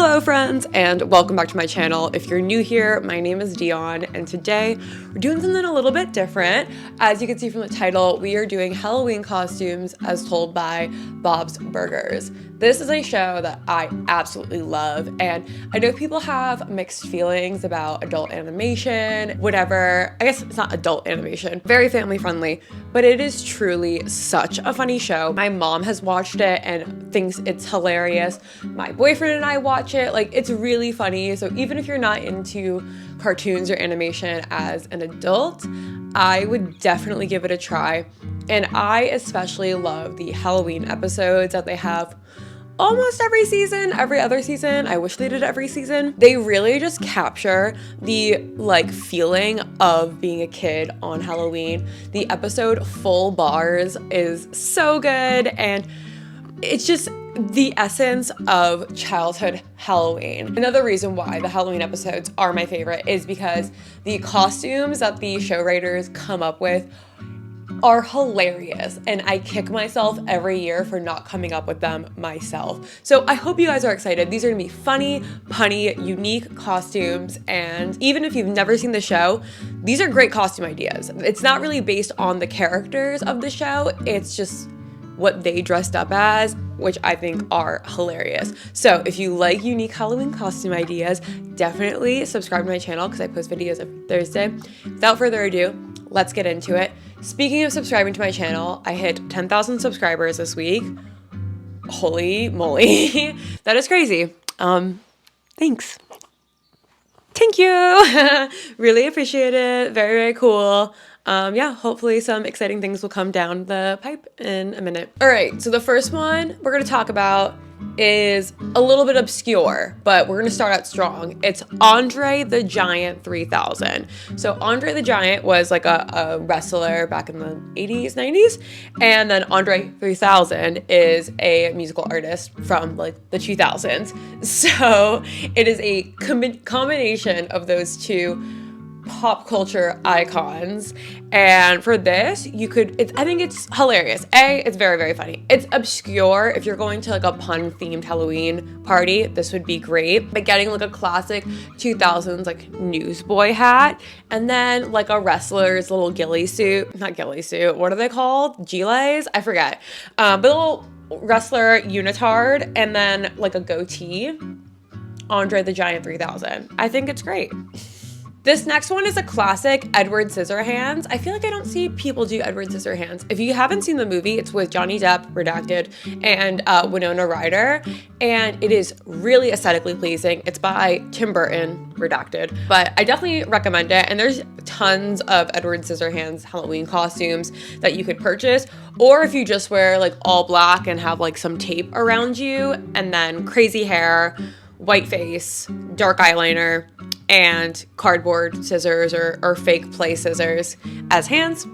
Hello friends, and welcome back to my channel. If you're new here, my name is Dion, and today we're doing something a little bit different. As you can see from the title, we are doing Halloween costumes as told by Bob's Burgers. This is a show that I absolutely love, and I know people have mixed feelings about adult animation, whatever. I guess it's not adult animation, very family friendly, but it is truly such a funny show. My mom has watched it and thinks it's hilarious. My boyfriend and I watch it, like it's really funny. So even if you're not into cartoons or animation as an adult, I would definitely give it a try. And I especially love the Halloween episodes that they have almost every season, every other season. I wish they did every season. They really just capture the feeling of being a kid on Halloween. The episode Full Bars is so good, and it's just the essence of childhood Halloween. Another reason why the Halloween episodes are my favorite is because the costumes that the show writers come up with are hilarious, and I kick myself every year for not coming up with them myself. So I hope you guys are excited. These are gonna be funny, punny, unique costumes, and even if you've never seen the show, these are great costume ideas. It's not really based on the characters of the show, it's just what they dressed up as, which I think are hilarious. So if you like unique Halloween costume ideas, definitely subscribe to my channel because I post videos every Thursday. Without further ado, let's get into it. Speaking of subscribing to my channel, I hit 10,000 subscribers this week. Holy moly. That is crazy. Thanks. Thank you. Really appreciate it. Very, very cool. Yeah, hopefully some exciting things will come down the pipe in a minute. All right, so the first one we're gonna talk about is a little bit obscure, but we're gonna start out strong. It's Andre the Giant 3000. So Andre the Giant was like a wrestler back in the 80s, 90s, and then Andre 3000 is a musical artist from like the 2000s. So it is a combination of those two pop culture icons, and for this I think it's hilarious. It's very, very funny. It's obscure. If you're going to like a pun themed Halloween party, this would be great. But getting like a classic 2000s like newsboy hat, and then like a wrestler's little ghillie suit, not ghillie suit, what are they called, gilets, I forget, but a little wrestler unitard, and then like a goatee. Andre the Giant 3000. I think it's great. This next one is a classic Edward Scissorhands. I feel like I don't see people do Edward Scissorhands. If you haven't seen the movie, it's with Johnny Depp, redacted, and Winona Ryder, and it is really aesthetically pleasing. It's by Tim Burton, redacted, but I definitely recommend it. And there's tons of Edward Scissorhands Halloween costumes that you could purchase, or if you just wear like all black and have like some tape around you, and then crazy hair, white face, dark eyeliner, and cardboard scissors or fake play scissors as hands,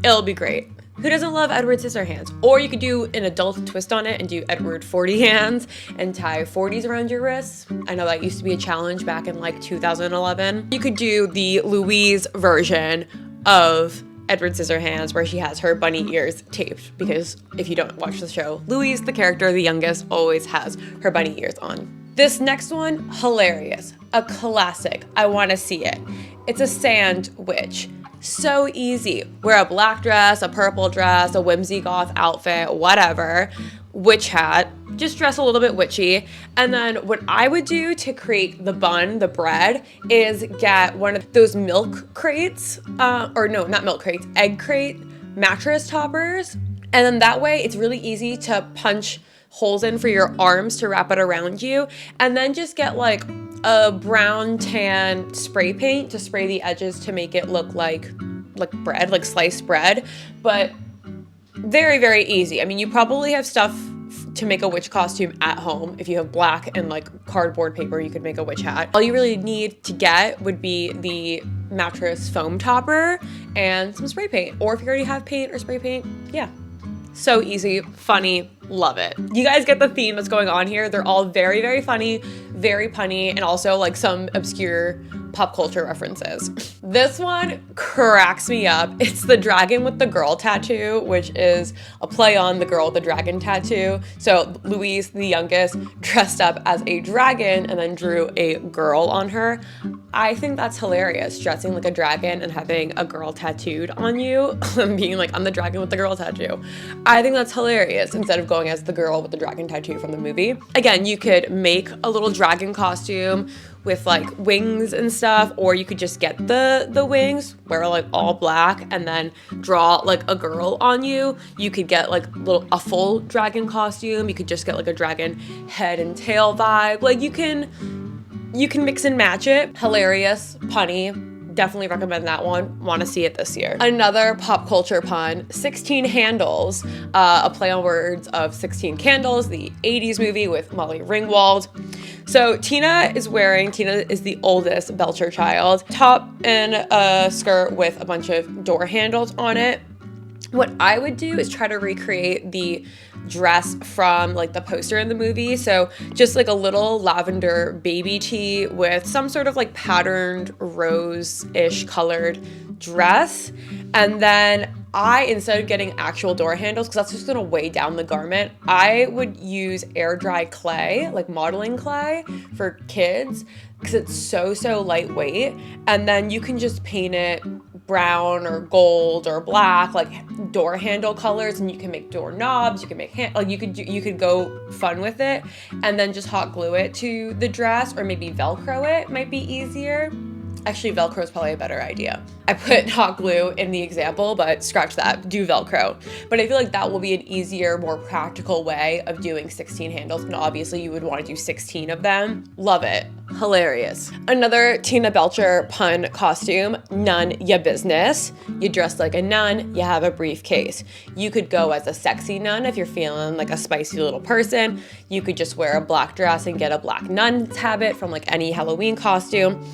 it'll be great. Who doesn't love Edward Scissorhands? Or you could do an adult twist on it and do Edward 40 hands and tie 40s around your wrists. I know that used to be a challenge back in like 2011. You could do the Louise version of Edward Scissorhands where she has her bunny ears taped, because if you don't watch the show, Louise, the character, the youngest, always has her bunny ears on. This next one, hilarious, a classic. I want to see it. It's a sand witch. So easy. Wear a black dress, a purple dress, a whimsy goth outfit, whatever. Witch hat. Just dress a little bit witchy. And then what I would do to create the bun, the bread, is get one of those milk crates, or no, not milk crates, egg crate mattress toppers. And then that way it's really easy to punch holes in for your arms to wrap it around you, and then just get like a brown tan spray paint to spray the edges to make it look like bread, like sliced bread. But very, very easy. I mean, you probably have stuff to make a witch costume at home. If you have black and like cardboard paper, you could make a witch hat. All you really need to get would be the mattress foam topper and some spray paint, or if you already have paint or spray paint, yeah. So easy, funny, love it. You guys get the theme that's going on here. They're all very, very funny, very punny, and also like some obscure pop culture references. This one cracks me up. It's the dragon with the girl tattoo, which is a play on the girl with the dragon tattoo. So Louise, the youngest, dressed up as a dragon and then drew a girl on her. I think that's hilarious, dressing like a dragon and having a girl tattooed on you and being like, I'm the dragon with the girl tattoo. I think that's hilarious instead of going as the girl with the dragon tattoo from the movie. Again, you could make a little dragon costume with like wings and stuff, or you could just get the wings, wear like all black, and then draw like a girl on you. You could get like a full dragon costume. You could just get like a dragon head and tail vibe. Like you can mix and match it. Hilarious, punny. Definitely recommend that one. Want to see it this year. Another pop culture pun, 16 Handles, a play on words of 16 Candles, the 80s movie with Molly Ringwald. So Tina is the oldest Belcher child, top and a skirt with a bunch of door handles on it. What I would do is try to recreate the dress from like the poster in the movie. So just like a little lavender baby tee with some sort of like patterned rose-ish colored dress. And then instead of getting actual door handles, because that's just gonna weigh down the garment, I would use air dry clay, like modeling clay for kids, because it's so lightweight. And then you can just paint it brown or gold or black, like door handle colors, and you can make door knobs, you can make you could go fun with it, and then just hot glue it to the dress, or maybe Velcro it might be easier. Actually, Velcro is probably a better idea. I put hot glue in the example, but scratch that, do Velcro. But I feel like that will be an easier, more practical way of doing 16 handles, and obviously you would want to do 16 of them. Love it. Hilarious. Another Tina Belcher pun costume, none ya business. You dress like a nun, you have a briefcase. You could go as a sexy nun if you're feeling like a spicy little person. You could just wear a black dress and get a black nun's habit from like any Halloween costume.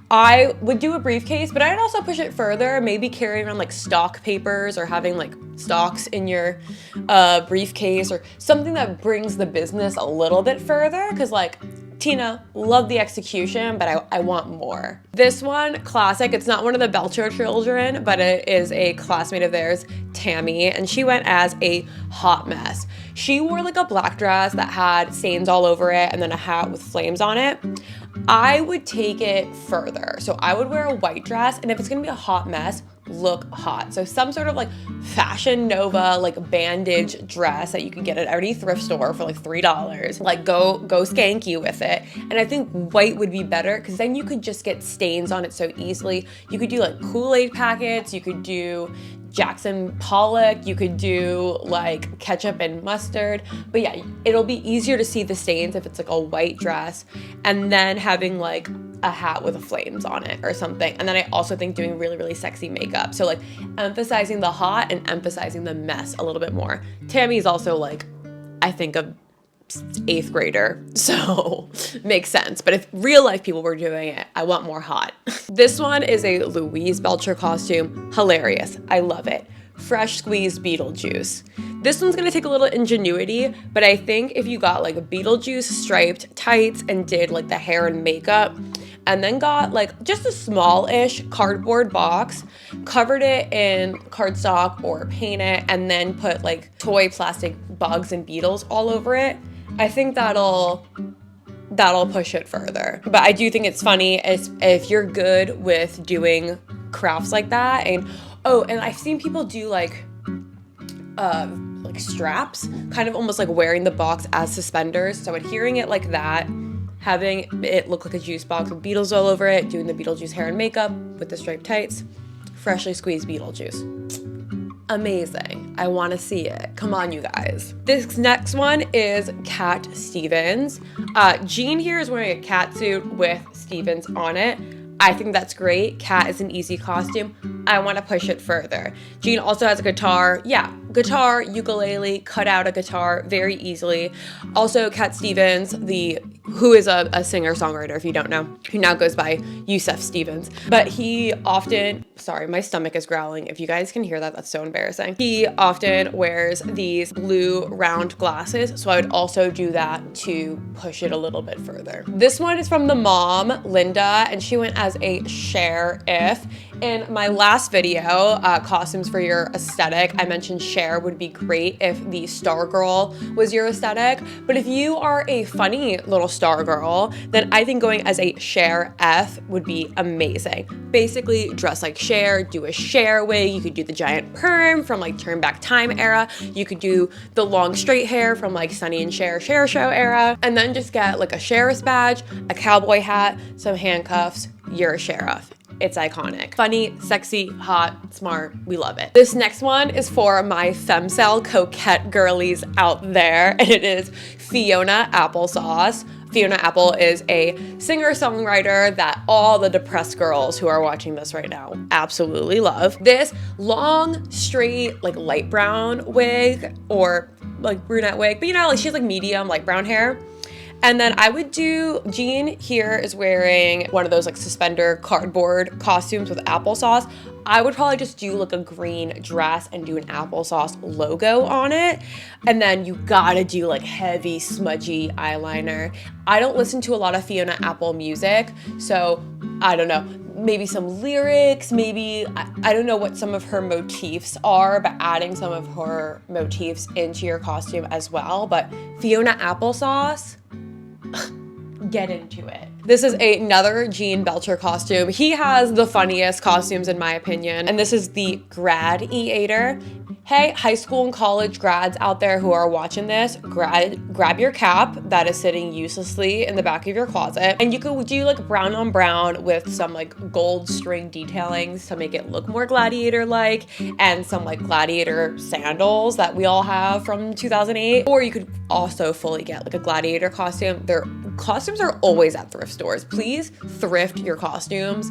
I would do a briefcase, but I'd also push it further, maybe carrying around like stock papers or having like stocks in your briefcase, or something that brings the business a little bit further, because like, Tina, love the execution, but I want more. This one, classic. It's not one of the Belcher children, but it is a classmate of theirs, Tammy, and she went as a hot mess. She wore like a black dress that had stains all over it and then a hat with flames on it. I would take it further. So I would wear a white dress, and if it's gonna be a hot mess, look hot. So some sort of like Fashion Nova like bandage dress that you could get at any thrift store for like $3. Like go skanky with it. And I think white would be better, because then you could just get stains on it so easily. You could do like Kool-Aid packets, you could do Jackson Pollock, you could do like ketchup and mustard. But yeah, it'll be easier to see the stains if it's like a white dress, and then having like a hat with flames on it or something. And then I also think doing really sexy makeup. So like emphasizing the hot and emphasizing the mess a little bit more. Tammy's also like, I think a 8th grader, so makes sense. But if real life people were doing it, I want more hot. This one is a Louise Belcher costume. Hilarious. I love it. Fresh squeezed Beetlejuice. This one's gonna take a little ingenuity, but I think if you got like a Beetlejuice striped tights and did like the hair and makeup, and then got like just a small-ish cardboard box, covered it in cardstock or paint it, and then put like toy plastic bugs and beetles all over it, I think that'll push it further. But I do think it's funny if you're good with doing crafts like that. And and I've seen people do like straps, kind of almost like wearing the box as suspenders. So adhering it like that, having it look like a juice box with Beetles all over it, doing the Beetlejuice hair and makeup with the striped tights, freshly squeezed Beetlejuice. Amazing. I want to see it. Come on, you guys. This next one is Cat Stevens. Jean here is wearing a cat suit with Stevens on it. I think that's great. Cat is an easy costume. I want to push it further. Jean also has a guitar. Yeah, guitar, ukulele, cut out a guitar very easily. Also, Cat Stevens, the who is a singer-songwriter, if you don't know, who now goes by Yusef Stevens. But he often, sorry, my stomach is growling. If you guys can hear that, that's so embarrassing. He often wears these blue round glasses, so I would also do that to push it a little bit further. This one is from the mom, Linda, and she went as a Sheriff. In my last video, costumes for your aesthetic, I mentioned Cher would be great if the Star Girl was your aesthetic. But if you are a funny little Star Girl, then I think going as a Sheriff would be amazing. Basically, dress like Cher, do a Cher wig. You could do the giant perm from like Turn Back Time era. You could do the long straight hair from like Sonny and Cher Show era. And then just get like a sheriff's badge, a cowboy hat, some handcuffs. You're a sheriff. It's iconic. Funny, sexy, hot, smart. We love it. This next one is for my femcel coquette girlies out there, and it is Fiona Applesauce. Fiona Apple is a singer-songwriter that all the depressed girls who are watching this right now absolutely love. This long, straight, like light brown wig, or like brunette wig, but you know, like she has like medium light brown hair. And then I would do, Jean here is wearing one of those like suspender cardboard costumes with applesauce. I would probably just do like a green dress and do an applesauce logo on it. And then you gotta do like heavy, smudgy eyeliner. I don't listen to a lot of Fiona Apple music, so I don't know. Maybe some lyrics, maybe, I don't know what some of her motifs are, but adding some of her motifs into your costume as well. But Fiona Applesauce, get into it. This is another Gene Belcher costume. He has the funniest costumes in my opinion, and this is the Gladiator. Hey, high school and college grads out there who are watching this, grab your cap that is sitting uselessly in the back of your closet, and you could do like brown on brown with some like gold string detailings to make it look more Gladiator-like, and some like Gladiator sandals that we all have from 2008. Or you could also fully get like a Gladiator costume. Their costumes are always at thrift stores. Please thrift your costumes.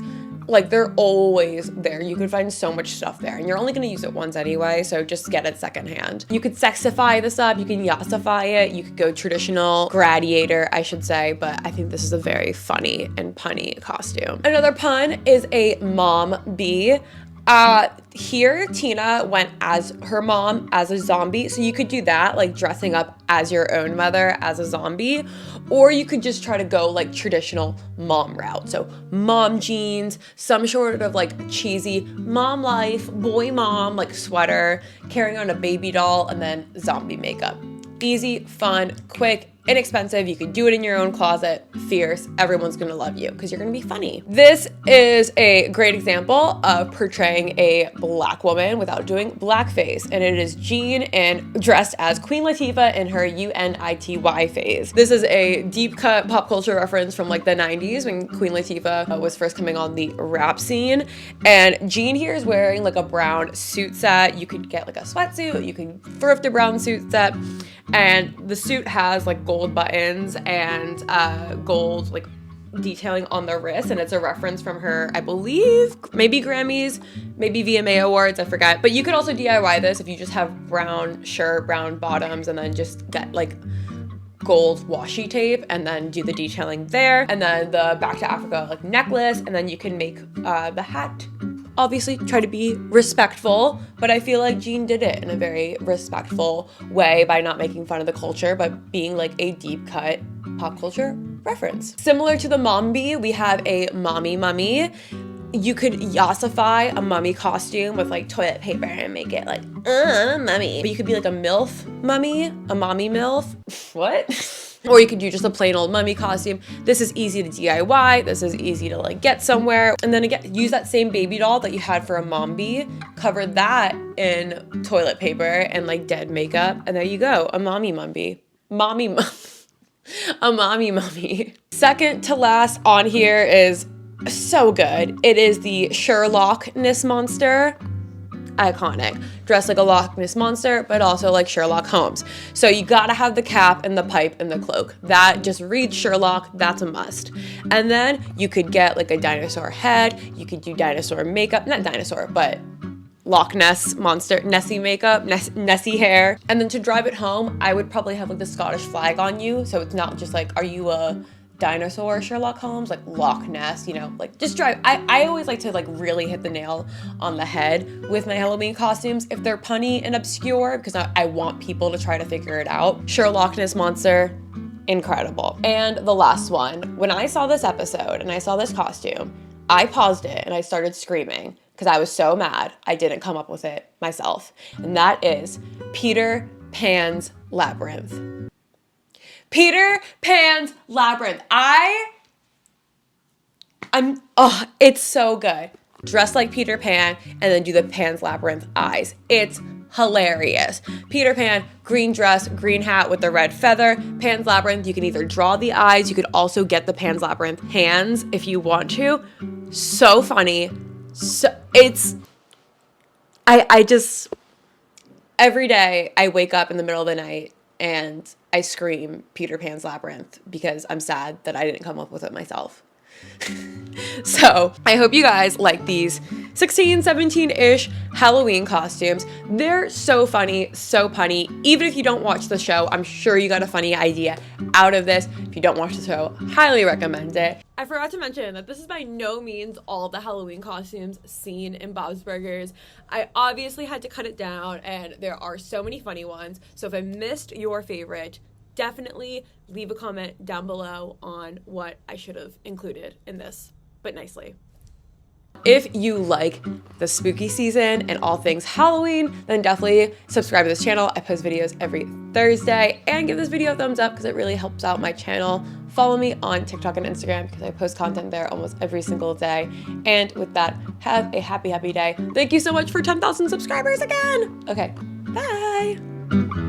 Like, they're always there. You can find so much stuff there, and you're only gonna use it once anyway, so just get it secondhand. You could sexify this up, you can yassify it, you could go traditional Gladiator, I should say, but I think this is a very funny and punny costume. Another pun is a mom bee. Here, Tina went as her mom as a zombie. So you could do that, like dressing up as your own mother as a zombie, or you could just try to go like traditional mom route. So mom jeans, some sort of like cheesy mom life, boy mom, like sweater, carrying on a baby doll, and then zombie makeup. Easy, fun, quick, inexpensive. You can do it in your own closet. Fierce. Everyone's gonna love you because you're gonna be funny. This is a great example of portraying a black woman without doing blackface, and it is Jean and dressed as Queen Latifah in her UNITY phase. This is a deep cut pop culture reference from like the 90s when Queen Latifah was first coming on the rap scene, and Jean here is wearing like a brown suit set. You could get like a sweatsuit, you can thrift a brown suit set, and the suit has like gold buttons and gold like detailing on the wrist, and it's a reference from her, I believe, maybe Grammys, maybe VMA Awards, I forget. But you could also DIY this if you just have brown shirt, brown bottoms, and then just get like gold washi tape and then do the detailing there, and then the Back to Africa like necklace, and then you can make the hat. Obviously try to be respectful, but I feel like Jean did it in a very respectful way by not making fun of the culture, but being like a deep cut pop culture reference. Similar to the mom bee, we have a mommy mummy. You could yassify a mummy costume with like toilet paper and make it like, mummy. But you could be like a MILF mummy, a mommy MILF. What? Or you could do just a plain old mummy costume. This is easy to DIY. This is easy to like get somewhere. And then again, use that same baby doll that you had for a mom bee, cover that in toilet paper and like dead makeup. And there you go, a mommy mummy. A mommy mummy. Second to last on here is so good. It is the Sherlock N Monster. Iconic. Dressed like a Loch Ness Monster, but also like Sherlock Holmes. So you gotta have the cap and the pipe and the cloak. That just reads Sherlock, that's a must. And then you could get like a dinosaur head, you could do dinosaur makeup, not dinosaur, but Loch Ness Monster, Nessie makeup, Nessie hair. And then to drive it home, I would probably have like the Scottish flag on you. So it's not just like, are you a dinosaur Sherlock Holmes? Like Loch Ness, you know, like just drive. I always like to like really hit the nail on the head with my Halloween costumes. If they're punny and obscure, because I want people to try to figure it out. Sherlock N Monster, incredible. And the last one, when I saw this episode and I saw this costume, I paused it and I started screaming because I was so mad I didn't come up with it myself. And that is Peter Pan's Labyrinth. Peter Pan's Labyrinth. It's so good. Dress like Peter Pan and then do the Pan's Labyrinth eyes. It's hilarious. Peter Pan, green dress, green hat with the red feather. Pan's Labyrinth, you can either draw the eyes, you could also get the Pan's Labyrinth hands if you want to. So funny. So I just, every day I wake up in the middle of the night and I scream Peter Pan's Labyrinth because I'm sad that I didn't come up with it myself. So I hope you guys like these 16, 17-ish Halloween costumes. They're so funny, so punny. Even if you don't watch the show, I'm sure you got a funny idea out of this. If you don't watch the show, highly recommend it. I forgot to mention that this is by no means all the Halloween costumes seen in Bob's Burgers. I obviously had to cut it down, and there are so many funny ones. So if I missed your favorite, definitely leave a comment down below on what I should have included in this, but nicely. If you like the spooky season and all things Halloween, then definitely subscribe to this channel. I post videos every Thursday, and give this video a thumbs up because it really helps out my channel. Follow me on TikTok and Instagram because I post content there almost every single day. And with that, have a happy, happy day. Thank you so much for 10,000 subscribers again. Okay, bye.